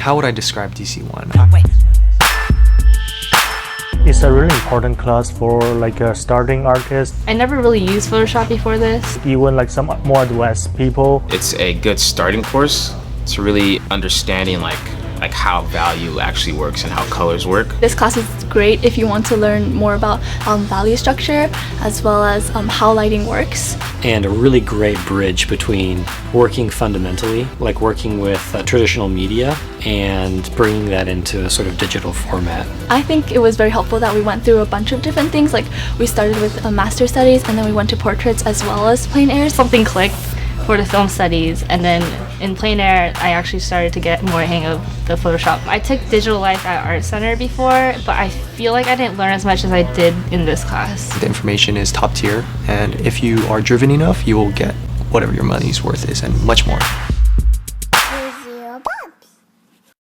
How would I describe DC1? It's a really important class for like a starting artist, I never really used Photoshop before this. even like some more advanced people. It's a good starting course to really understanding like how value actually works and how colors work. This class is great if you want to learn more about value structure as well as how lighting works. And a really great bridge between working fundamentally, like working with traditional media, and bringing that into a sort of digital format. I think it was very helpful that we went through a bunch of different things. Like we started with master studies and then we went to portraits as well as plein air. Something clicked for the film studies, and then in plein air I actually started to get more hang of the Photoshop. I took digital life at Art Center before, but I feel like I didn't learn as much as I did in this class. The information is top tier, and if you are driven enough, you will get whatever your money's worth is and much more.